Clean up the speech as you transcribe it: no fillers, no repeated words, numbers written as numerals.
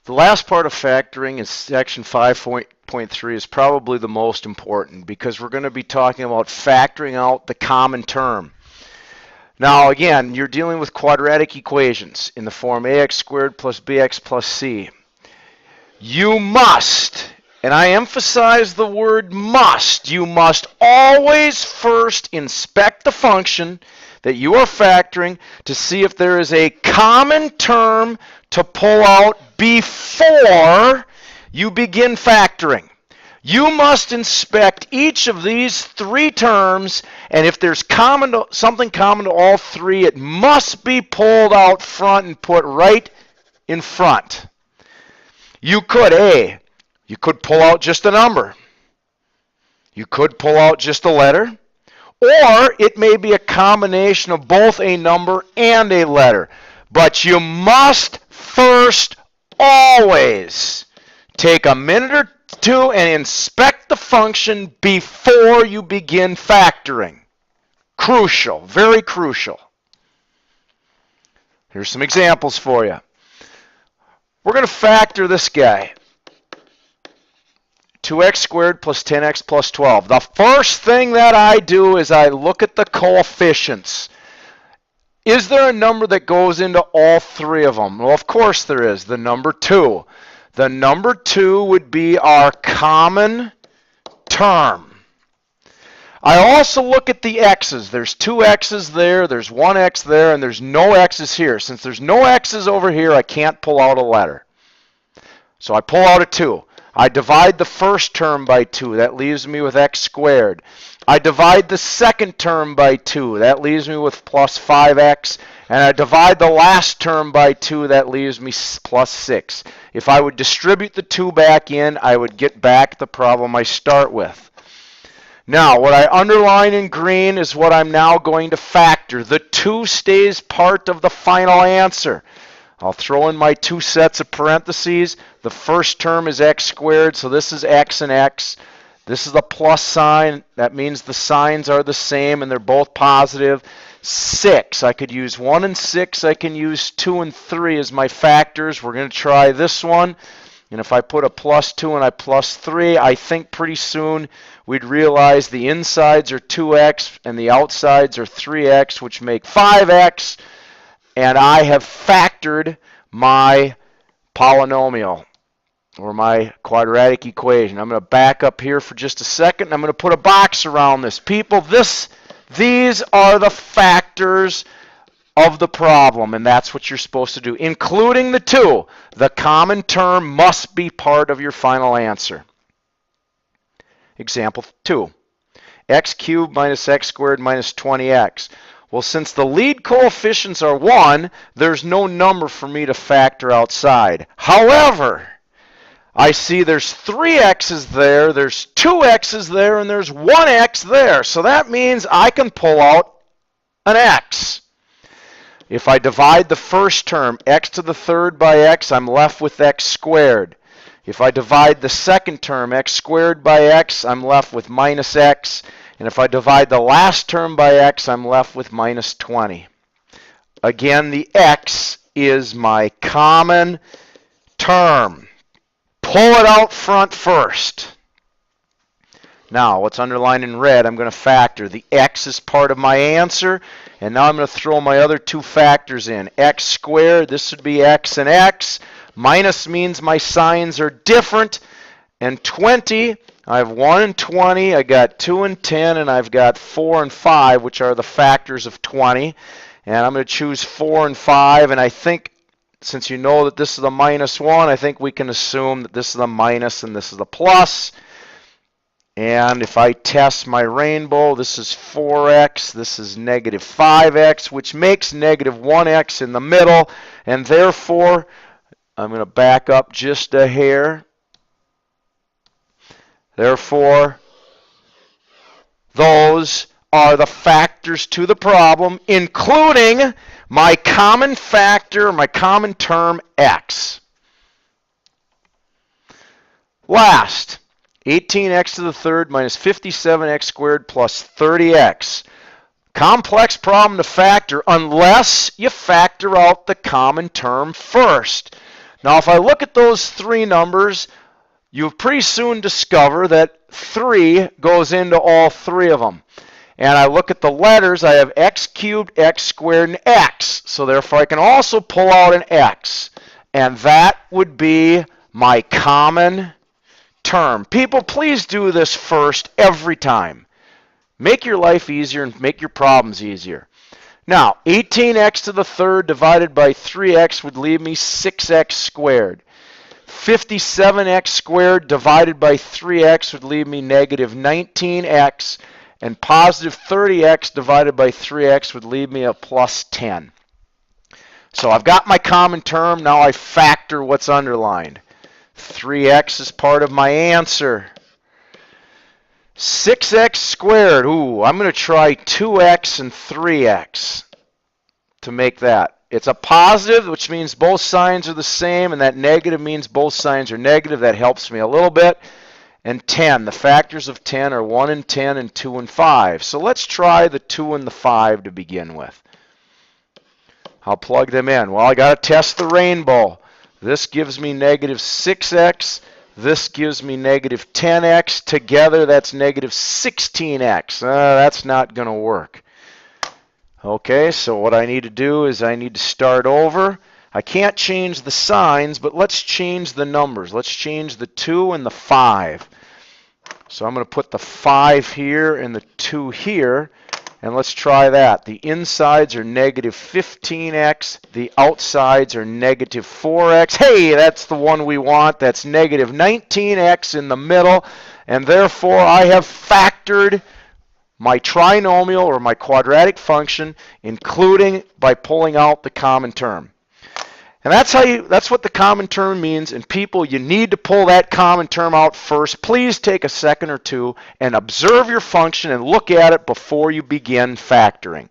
The last part of factoring in section 5.3 is probably the most important because we're going to be talking about factoring out the common term. Now again, you're dealing with quadratic equations in the form ax squared plus bx plus c. You must, and I emphasize the word must, you must always first inspect the function that you are factoring to see if there is a common term to pull out before you begin factoring. You must inspect each of these three terms, and if there's something common to all three, it must be pulled out front and put right in front. You could pull out just a number. You could pull out just a letter. Or it may be a combination of both a number and a letter. But you must first always take a minute or two and inspect the function before you begin factoring. Crucial, very crucial. Here's some examples for you. We're going to factor this guy. 2x squared plus 10x plus 12. The first thing that I do is I look at the coefficients. Is there a number that goes into all three of them? Well, of course there is. The number 2. The number 2 would be our common term. I also look at the x's. There's 2 x's there, there's 1 x there, and there's no x's here. Since there's no x's over here, I can't pull out a letter. So I pull out a 2. I divide the first term by 2. That leaves me with x squared. I divide the second term by 2. That leaves me with plus 5x. And I divide the last term by 2. That leaves me plus 6. If I would distribute the 2 back in, I would get back the problem I start with. Now, what I underline in green is what I'm now going to factor. The 2 stays part of the final answer. I'll throw in my 2 sets of parentheses. The first term is x squared, so this is x and x. This is the plus sign. That means the signs are the same and they're both positive. 6, I could use 1 and 6. I can use 2 and 3 as my factors. We're going to try this one. And if I put a plus 2 and I plus 3, I think pretty soon we'd realize the insides are 2x and the outsides are 3x, which make 5x. And I have factored my polynomial or my quadratic equation. I'm going to back up here for just a second. I'm going to put a box around this. People, these are the factors of the problem, and that's what you're supposed to do, including the 2. The common term must be part of your final answer. Example 2. X cubed minus x squared minus 20x. Well, since the lead coefficients are 1, there's no number for me to factor outside. However, I see there's 3 x's there, there's 2 x's there, and there's 1 x there. So that means I can pull out an x. If I divide the first term, x to the third by x, I'm left with x squared. If I divide the second term, x squared by x, I'm left with minus x. And if I divide the last term by x, I'm left with minus 20. Again, the x is my common term. Pull it out front first. Now, what's underlined in red, I'm going to factor. The x is part of my answer. And now I'm going to throw my other 2 factors in. X squared, this would be x and x. Minus means my signs are different. And 20, I have 1 and 20, I got 2 and 10, and I've got 4 and 5, which are the factors of 20. And I'm going to choose 4 and 5, and I think, since you know that this is the minus 1, I think we can assume that this is the minus and this is the plus. And if I test my rainbow, this is 4x, this is negative 5x, which makes negative 1x in the middle. And therefore, I'm going to back up just a hair. Therefore, those are the factors to the problem, including my common factor, my common term, x. Last, 18x to the third minus 57x squared plus 30x. Complex problem to factor unless you factor out the common term first. Now, if I look at those three numbers, you'll pretty soon discover that 3 goes into all three of them. And I look at the letters, I have x cubed, x squared, and x. So therefore I can also pull out an x. And that would be my common term. People, please do this first every time. Make your life easier and make your problems easier. Now, 18x to the third divided by 3x would leave me 6x squared. 57x squared divided by 3x would leave me negative 19x. And positive 30x divided by 3x would leave me a plus 10. So I've got my common term. Now I factor what's underlined. 3x is part of my answer. 6x squared. Ooh, I'm going to try 2x and 3x to make that. It's a positive, which means both signs are the same, and that negative means both signs are negative. That helps me a little bit. And 10. The factors of 10 are 1 and 10 and 2 and 5. So let's try the 2 and the 5 to begin with. I'll plug them in. Well, I got to test the rainbow. This gives me negative 6x. This gives me negative 10x. Together, that's negative 16x. That's not going to work. Okay, so what I need to do is I need to start over. I can't change the signs, but let's change the numbers. Let's change the 2 and the 5. So I'm going to put the 5 here and the 2 here, and let's try that. The insides are negative 15x. The outsides are negative 4x. Hey, that's the one we want. That's negative 19x in the middle, and therefore I have factored my trinomial or my quadratic function, including by pulling out the common term. And that's what the common term means. And people, you need to pull that common term out first. Please take a second or two and observe your function and look at it before you begin factoring.